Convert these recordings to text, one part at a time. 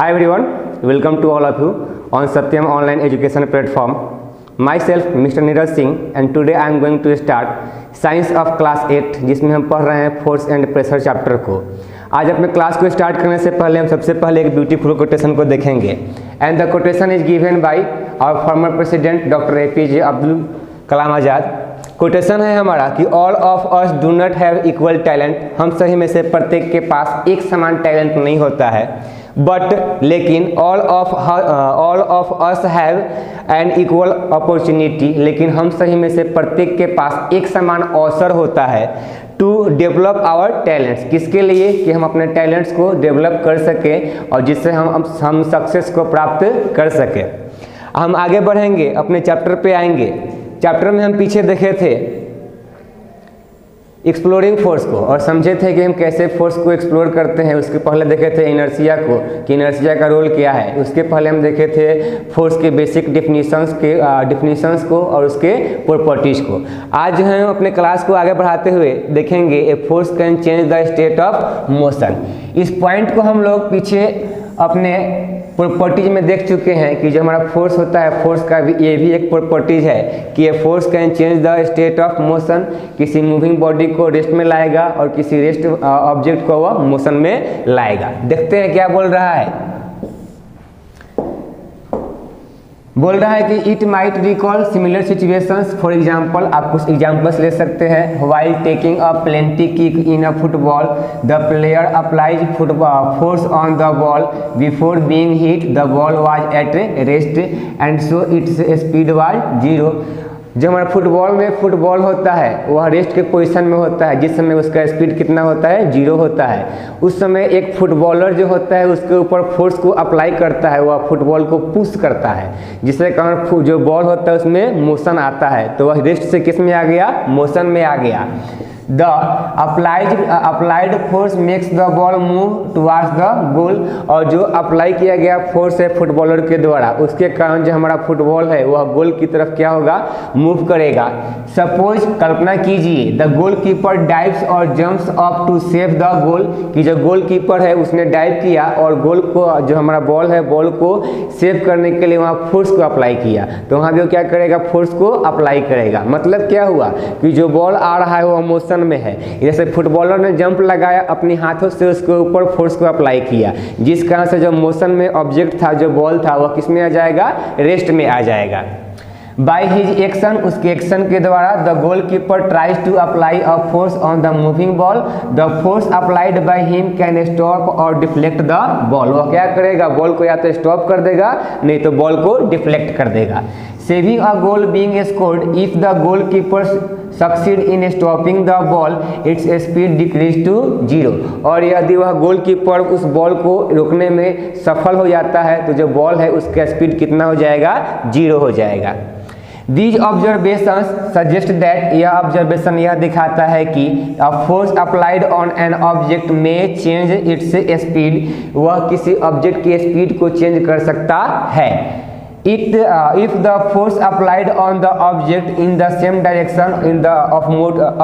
Hi everyone, welcome to all of you on Satyam Online Education Platform. Myself Mr. Neeraj Singh and today I am going to start Science of Class 8 जिसमें हम पढ़ रहे हैं force and pressure chapter को। आज अपने class को start करने से पहले हम सबसे पहले एक ब्यूटीफुल कोटेशन को देखेंगे and the quotation is given by our former president doctor APJ Abdul Kalam Azad. Quotation है हमारा कि all of us do not have equal talent, हम सही में से प्रत्येक के पास एक समान टैलेंट नहीं होता है, बट लेकिन all of us have an equal opportunity, लेकिन हम सही में से प्रत्येक के पास एक समान अवसर होता है टू डेवलप आवर टैलेंट्स। किसके लिए? कि हम अपने टैलेंट्स को डेवलप कर सकें और जिससे हम सक्सेस को प्राप्त कर सकें। हम आगे बढ़ेंगे, अपने चैप्टर पे आएंगे। चैप्टर में हम पीछे देखे थे एक्सप्लोरिंग फोर्स को और समझे थे कि हम कैसे फोर्स को एक्सप्लोर करते हैं। उसके पहले देखे थे इनर्शिया को कि इनर्शिया का रोल क्या है। उसके पहले हम देखे थे फोर्स के बेसिक डिफिनीशंस को और उसके प्रॉपर्टीज़ को। आज जो है हम अपने क्लास को आगे बढ़ाते हुए देखेंगे a force can change the state of motion. इस पॉइंट को हम लोग पीछे अपने प्रॉपर्टीज में देख चुके हैं कि जो हमारा फोर्स होता है, फोर्स का भी ये भी एक प्रॉपर्टीज है कि ये force can change the state of motion. किसी मूविंग बॉडी को रेस्ट में लाएगा और किसी रेस्ट ऑब्जेक्ट को वह मोशन में लाएगा। देखते हैं क्या बोल रहा है। बोल रहा है कि it might recall similar situations. For example, आप कुछ एग्जांपल्स ले सकते हैं। While taking a plenty kick in a football, the player applies force on the ball before being hit, the ball was at rest and so its speed was 0। जो हमारा football होता है वह रेस्ट के position में होता है, जिस समय उसका स्पीड कितना होता है? 0 होता है। उस समय एक फुटबॉलर जो होता है उसके ऊपर फोर्स को अप्लाई करता है, वह फुटबॉल को पुश करता है, जिससे कारण जो बॉल होता है उसमें मोशन आता है। तो वह रेस्ट से किस में आ गया? मोशन में आ गया। The applied force makes the ball move towards the goal. और जो अप्लाई किया गया फोर्स है फुटबॉलर के द्वारा, उसके कारण जो हमारा फुटबॉल है वह गोल की तरफ क्या होगा? मूव करेगा। सपोज, कल्पना कीजिए, द गोल कीपर डाइव्स और jumps up to save the goal, कि जो गोल कीपर है उसने डाइव किया और गोल को, जो हमारा बॉल है, बॉल को सेव करने के लिए वहाँ फोर्स को अप्लाई किया। तो वहाँ भी क्या करेगा? फोर्स को अप्लाई करेगा। मतलब क्या हुआ कि जो बॉल आ रहा है वह मोशन में है। जैसे फुटबॉलर ने जंप लगाया, अपने हाथों से उसके ऊपर फोर्स को अप्लाई किया, जिस कारण से जो मोशन में ऑब्जेक्ट था, जो बॉल था, वह किस में आ जाएगा? रेस्ट में आ जाएगा। बाय हिज एक्शन, उसके एक्शन के द्वारा, the goalkeeper tries to apply a force on the moving ball, the force applied by him can stop और डिफ्लेक्ट द बॉल। वह क्या करेगा? बॉल को या तो स्टॉप कर देगा, नहीं तो बॉल को डिफ्लेक्ट कर देगा। Saving a goal being scored, if the goalkeeper succeed in stopping the ball its speed decrease to 0। और यदि वह गोल कीपर उस बॉल को रोकने में सफल हो जाता है तो जो बॉल है उसका स्पीड कितना हो जाएगा? 0 हो जाएगा। These observations suggest that, यह ऑब्जर्वेशन यह दिखाता है कि a force applied on an object may change its speed, वह किसी ऑब्जेक्ट की स्पीड को चेंज कर सकता है। If the force applied on the object in the same direction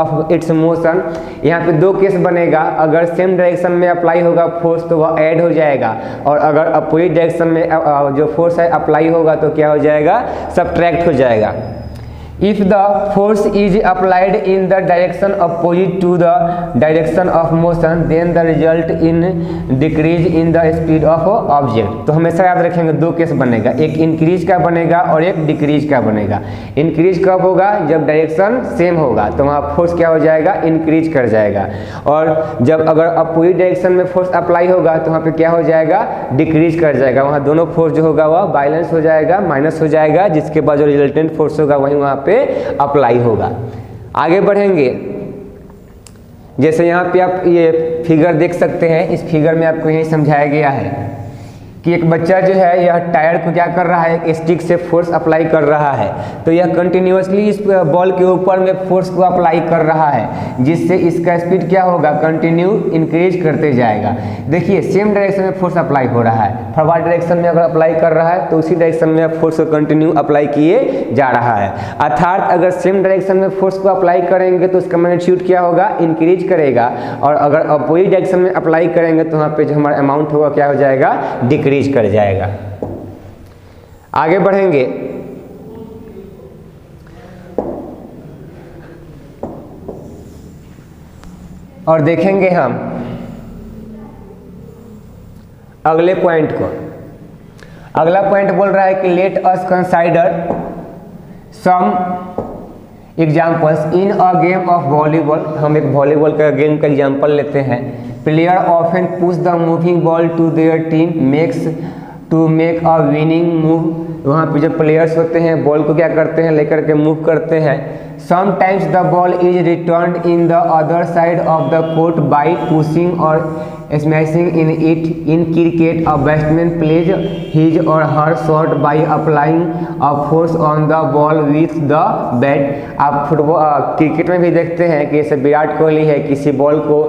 of its motion, यहाँ पे दो केस बनेगा। अगर सेम डायरेक्शन में अप्लाई होगा फोर्स तो वह ऐड हो जाएगा, और अगर अपोजिट डायरेक्शन में जो फोर्स है अप्लाई होगा तो क्या हो जाएगा? सब्ट्रैक्ट हो जाएगा। If the force is applied in the direction opposite to the direction of motion, then the result in decrease in the speed of object। तो हमेशा याद रखेंगे दो केस बनेगा, एक इंक्रीज का बनेगा और एक डिक्रीज का बनेगा। इंक्रीज कब होगा? जब डायरेक्शन सेम होगा, तो वहाँ फोर्स क्या हो जाएगा? इंक्रीज कर जाएगा। और जब अगर अपोजिट डायरेक्शन में फोर्स अप्लाई होगा तो वहाँ पे क्या हो जाएगा? डिक्रीज कर जाएगा। वहाँ दोनों फोर्स जो होगा वह बैलेंस हो जाएगा, माइनस हो जाएगा, जिसके बाद जो रिजल्टेंट फोर्स होगा वही वहाँ पे अप्लाई होगा। आगे बढ़ेंगे, जैसे यहाँ पे आप ये फिगर देख सकते हैं। इस फिगर में आपको यही समझाया गया है कि एक बच्चा जो है यह टायर को क्या कर रहा है? एक स्टिक से फोर्स अप्लाई कर रहा है। तो यह कंटिन्यूअसली इस बॉल के ऊपर में फोर्स को अप्लाई कर रहा है, जिससे इसका स्पीड क्या होगा? कंटिन्यू इंक्रीज करते जाएगा। देखिए सेम डायरेक्शन में फोर्स अप्लाई हो रहा है, फॉरवर्ड डायरेक्शन में अगर अप्लाई कर रहा है तो उसी डायरेक्शन में फोर्स को कंटिन्यू अप्लाई किए जा रहा है। अर्थात अगर सेम डायरेक्शन में फोर्स को अप्लाई करेंगे तो उसका मैग्नीट्यूड क्या होगा? इंक्रीज करेगा, और अगर अपोजिट डायरेक्शन में अप्लाई करेंगे तो वहाँ पे जो हमारा अमाउंट होगा क्या हो जाएगा? डिक्रीज इंक्रीज कर जाएगा। आगे बढ़ेंगे, और देखेंगे हम अगले पॉइंट को। अगला पॉइंट बोल रहा है कि let us consider some examples in a game of volleyball. हम एक वॉलीबॉल का गेम का एग्जाम्पल लेते हैं। Player often push the moving ball to their team makes to make a winning move. वहाँ पे जो प्लेयर्स होते हैं बॉल को क्या करते हैं, लेकर के मूव करते हैं। Sometimes the ball is return in the other side of the court by pushing or smashing in it. In cricket a batsman plays his or her shot by applying a force on the ball with the bat. आप football cricket में भी देखते हैं कि जैसे विराट कोहली है, किसी ball को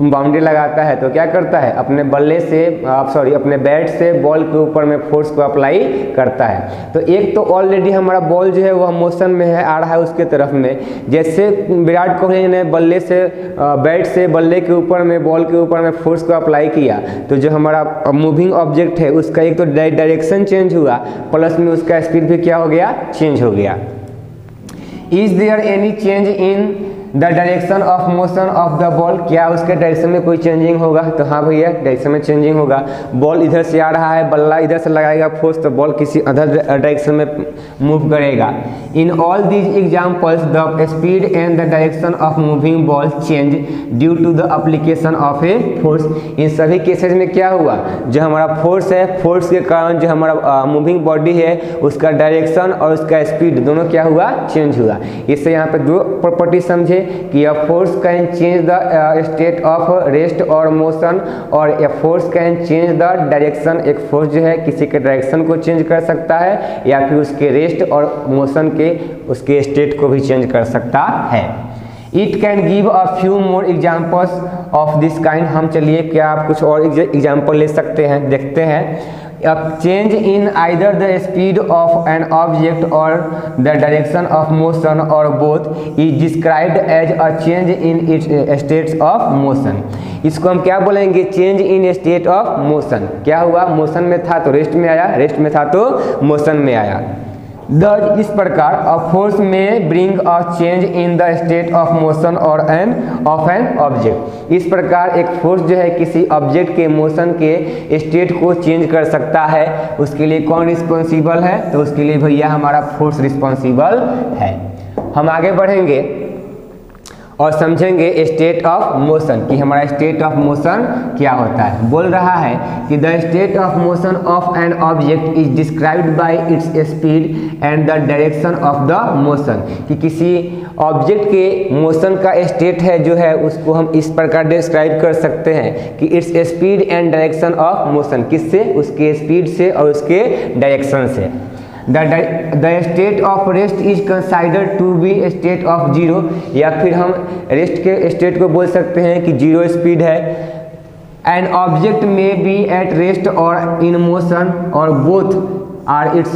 बाउंड्री लगाता है तो क्या करता है, अपने बल्ले से अपने बैट से बॉल के ऊपर में फोर्स को अप्लाई करता है। तो एक तो ऑलरेडी हमारा बॉल जो है वह मोशन में है, आ रहा है उसके तरफ में। जैसे विराट कोहली ने बल्ले से बैट से बल्ले के ऊपर में बॉल के ऊपर में फोर्स को अप्लाई किया, तो जो हमारा मूविंग ऑब्जेक्ट है उसका एक तो डायरेक्शन चेंज हुआ, प्लस में उसका स्पीड भी क्या हो गया, चेंज हो गया। Is there any change in the direction of motion of the ball. क्या उसके डायरेक्शन में कोई चेंजिंग होगा, तो हाँ भैया डायरेक्शन में चेंजिंग होगा। बॉल इधर से आ रहा है, बल्ला इधर से लगाएगा फोर्स, तो बॉल किसी अदर डायरेक्शन में मूव करेगा। In all these examples the speed and the direction of moving ball change due to the application of a force. इन सभी केसेज में क्या हुआ, जो हमारा फोर्स है, फोर्स के कारण जो हमारा मूविंग बॉडी है उसका डायरेक्शन और उसका स्पीड दोनों क्या हुआ, चेंज हुआ। इससे यहाँ पे दो प्रॉपर्टी समझे कि a force can change the state of rest और motion, और a force can change the direction। एक फोर्स जो है किसी के डायरेक्शन को चेंज कर सकता है या फिर उसके रेस्ट और मोशन के उसके स्टेट को भी चेंज कर सकता है। It can give a few more examples of this kind. हम चलिए क्या आप कुछ और एग्जाम्पल ले सकते हैं, देखते हैं। A change in either the speed of an object or the direction of motion or both is described as a change in its states of motion। इसको हम क्या बोलेंगे, change in state of motion. क्या हुआ, motion में था तो rest में आया, रेस्ट में था तो मोशन में आया। दस इस प्रकार अ फोर्स में bring a change in the state of motion और ऑफ एन ऑब्जेक्ट। इस प्रकार एक फोर्स जो है किसी ऑब्जेक्ट के मोशन के स्टेट को चेंज कर सकता है। उसके लिए कौन रिस्पॉन्सिबल है, तो उसके लिए भैया हमारा फोर्स रिस्पॉन्सिबल है। हम आगे बढ़ेंगे और समझेंगे स्टेट ऑफ मोशन कि हमारा स्टेट ऑफ मोशन क्या होता है। बोल रहा है कि the state of motion of an object is described bye its speed and the direction of the motion. कि किसी ऑब्जेक्ट के मोशन का स्टेट है जो है उसको हम इस प्रकार डिस्क्राइब कर सकते हैं कि its speed and direction of motion. किससे, उसके स्पीड से और उसके डायरेक्शन से। The state of rest is considered to be a state of zero। या फिर हम रेस्ट के स्टेट को बोल सकते हैं कि जीरो स्पीड है। An object may be at rest or in motion और both are its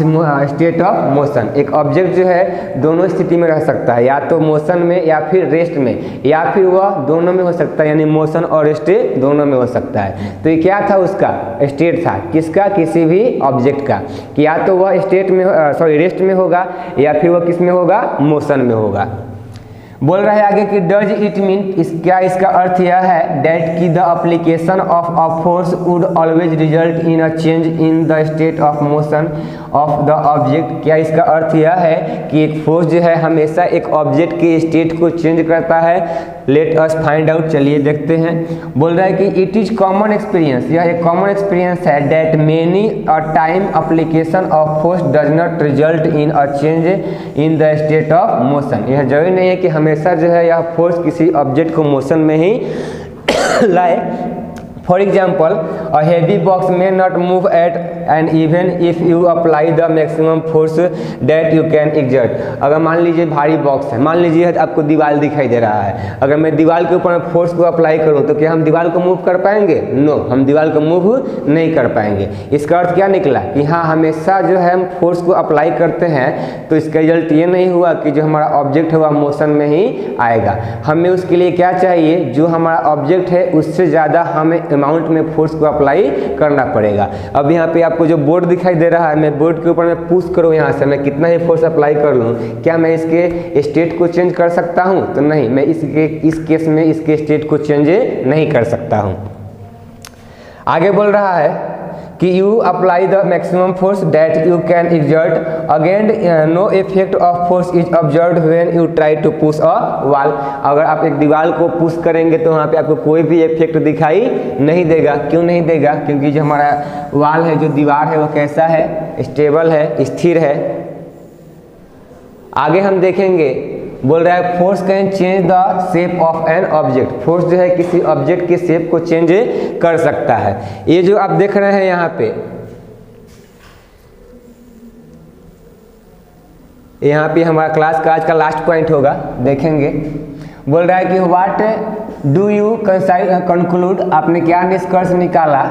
state of motion। एक ऑब्जेक्ट जो है दोनों स्थिति में रह सकता है, या तो मोशन में या फिर रेस्ट में, या फिर वह दोनों में हो सकता है, यानी मोशन और रेस्ट दोनों में हो सकता है। तो ये क्या था, उसका स्टेट था, किसका, किसी भी ऑब्जेक्ट का, कि या तो वह स्टेट में रेस्ट में होगा या फिर वह किस में होगा, मोशन में होगा। बोल रहा है आगे कि डज इट मीन, क्या इसका अर्थ यह है दैट कि the application of a force would always result in a change in the state of motion of the object. क्या इसका अर्थ यह है कि एक फोर्स जो है हमेशा एक ऑब्जेक्ट के स्टेट को चेंज करता है। लेट अस फाइंड आउट, चलिए देखते हैं। बोल रहा है कि इट इज कॉमन एक्सपीरियंस, यह एक कॉमन एक्सपीरियंस है that many a time application of force does not result in a change in the state of motion. यह जरूरी नहीं है कि हमेशा जो है यह फोर्स किसी ऑब्जेक्ट को मोशन में ही लाए। For example a heavy box may not move at and even if you apply the maximum force that you can exert. अगर मान लीजिए भारी बॉक्स है, मान लीजिए आपको दीवार दिखाई दे रहा है, अगर मैं दीवार के ऊपर फोर्स को अप्लाई करूं तो क्या हम दीवार को मूव कर पाएंगे? नो, हम दीवार को मूव नहीं कर पाएंगे। इसका अर्थ क्या निकला कि हाँ, हमेशा जो है हम फोर्स को अप्लाई करते हैं तो इसका रिजल्ट ये नहीं हुआ कि जो हमारा ऑब्जेक्ट है वह मोशन में ही आएगा। हमें उसके लिए क्या चाहिए, जो हमारा ऑब्जेक्ट है उससे ज़्यादा हमें अमाउंट में फोर्स को अप्लाई करना पड़ेगा। अब यहाँ पे आपको जो बोर्ड दिखाई दे रहा है, मैं बोर्ड के ऊपर मैं पुश करूँ यहाँ से, मैं कितना ही फोर्स अप्लाई कर लूँ, क्या मैं इसके स्टेट को चेंज कर सकता हूँ? तो नहीं, मैं इस केस में इसके स्टेट को चेंज नहीं कर सकता हूँ। आगे बोल रहा है कि you apply the maximum force that you can exert, again no effect of force is observed when you try to push a wall. अगर आप एक दीवार को पुश करेंगे तो वहाँ पे आपको कोई भी इफेक्ट दिखाई नहीं देगा। क्यों नहीं देगा? क्योंकि जो हमारा वॉल है, जो दीवार है, वो कैसा है? स्टेबल है, स्थिर है। आगे हम देखेंगे, बोल रहा है force can change the shape of an object. Force जो है किसी ऑब्जेक्ट के शेप को चेंज कर सकता है। ये जो आप देख रहे हैं यहाँ पे हमारा क्लास का आज का लास्ट पॉइंट होगा, देखेंगे। बोल रहा है कि व्हाट डू यू कंक्लूड, आपने क्या निष्कर्ष निकाला?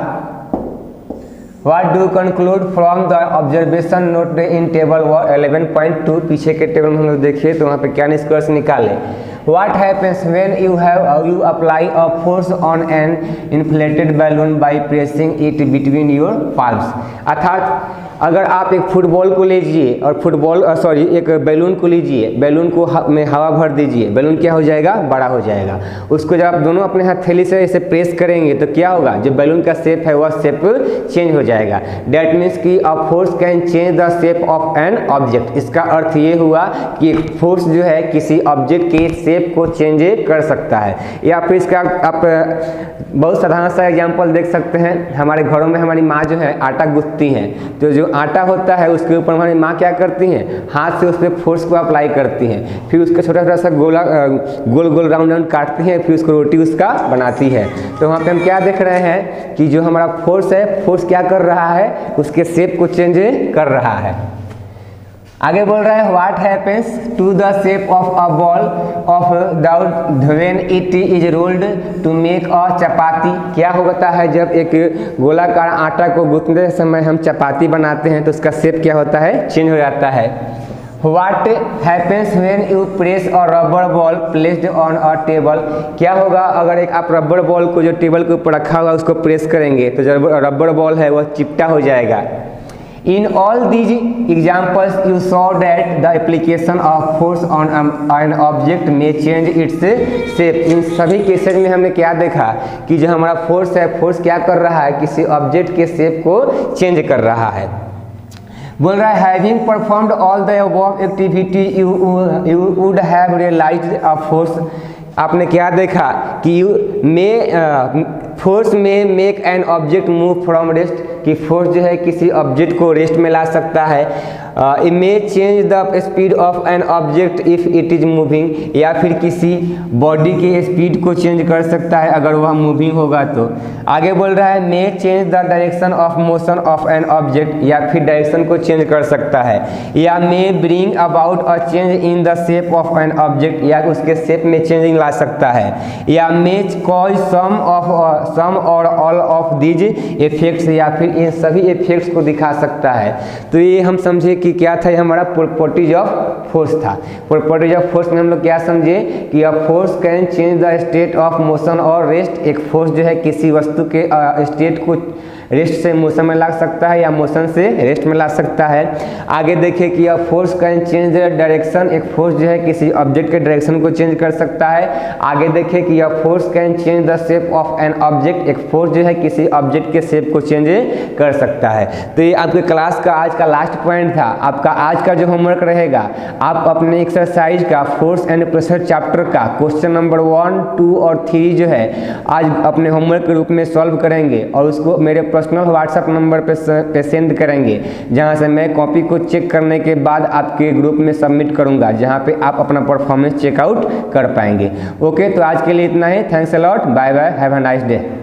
What do you conclude from the observation note in table 11.2? पीछे के टेबल में हम लोग देखिए तो वहाँ पे क्या निष्कर्ष निकाले। What happens when you apply a force on an inflated balloon by pressing it between your palms? अर्थात अगर आप एक फुटबॉल को लीजिए और एक बैलून को लीजिए, बैलून को में हवा भर दीजिए, बैलून क्या हो जाएगा? बड़ा हो जाएगा। उसको जब आप दोनों अपने हथेली से ऐसे प्रेस करेंगे तो क्या होगा? जो बैलून का शेप है वह शेप चेंज हो जाएगा। डैट मीन्स कि a force can change the shape of an object. इसका अर्थ ये हुआ कि एक फोर्स जो है किसी ऑब्जेक्ट के शेप को चेंज कर सकता है। या फिर इसका आप बहुत साधारण सा एग्जाम्पल देख सकते हैं। हमारे घरों में हमारी माँ जो है आटा गूंथती हैं, तो जो आटा होता है उसके ऊपर हमारी माँ क्या करती हैं? हाथ से उस पर फोर्स को अप्लाई करती हैं, फिर उसका छोटा छोटा सा गोल गोल राउंड काटती हैं, फिर उसको रोटी उसका बनाती है। तो वहाँ पे हम क्या देख रहे हैं कि जो हमारा फोर्स है, फोर्स क्या कर रहा है? उसके शेप को चेंज कर रहा है। आगे बोल रहा है what happens to the shape of a ball of dough when it is rolled to make a chapati. क्या होता है जब एक गोलाकार आटा को गूंथते समय हम चपाती बनाते हैं तो उसका शेप क्या होता है? चेंज हो जाता है। What happens when you press a rubber ball placed on a table? क्या होगा अगर एक आप रबर बॉल को जो टेबल के ऊपर रखा हुआ उसको प्रेस करेंगे तो जो रबर बॉल है वह चिपटा हो जाएगा। In all these examples, you saw that the application of force on an object may change its shape. इन सभी केसेस में हमने क्या देखा कि जो हमारा फोर्स है, फोर्स क्या कर रहा है? किसी ऑब्जेक्ट के शेप को चेंज कर रहा है। बोल रहा है having performed all the above activity you would have realised a force. आपने क्या देखा कि फोर्स में make an object move from rest, कि फोर्स जो है किसी ऑब्जेक्ट को रेस्ट में ला सकता है। It may change the speed of an object if it is moving, या फिर किसी बॉडी के स्पीड को चेंज कर सकता है अगर वह मूविंग होगा तो। आगे बोल रहा है मे change the direction of motion of an object, या फिर डायरेक्शन को चेंज कर सकता है। या मे bring about a change in the shape of an object, या उसके शेप में चेंजिंग ला सकता है। या मे कॉज सम और ऑल ऑफ दीज इफेक्ट्स, या फिर इन सभी इफेक्ट्स को दिखा सकता है। तो ये हम समझे कि क्या था? ये हमारा प्रॉपर्टीज ऑफ फोर्स था। प्रॉपर्टीज ऑफ फोर्स में हम लोग क्या समझे कि a force can change the state of motion और रेस्ट। एक फोर्स जो है किसी वस्तु के स्टेट को रेस्ट से मोशन में ला सकता है या मोशन से रेस्ट में ला सकता है। आगे देखिए कि a force can change the direction. एक फोर्स जो है किसी ऑब्जेक्ट के डायरेक्शन को चेंज कर सकता है। आगे देखिए कि a force can change the shape of an object. एक फोर्स जो है किसी ऑब्जेक्ट के शेप को चेंज कर सकता है। तो ये आपके क्लास का आज का लास्ट पॉइंट था। आपका आज का जो होमवर्क रहेगा, आप अपने एक्सरसाइज का फोर्स एंड प्रेशर चैप्टर का क्वेश्चन नंबर 1, 2 और 3 जो है आज अपने होमवर्क के रूप में सॉल्व करेंगे और उसको मेरे पर्सनल व्हाट्सएप नंबर पे सेंड करेंगे, जहां से मैं कॉपी को चेक करने के बाद आपके ग्रुप में सबमिट करूंगा, जहां पे आप अपना परफॉर्मेंस चेकआउट कर पाएंगे। ओके, तो आज के लिए इतना ही। Thanks a lot, bye bye, have a nice day.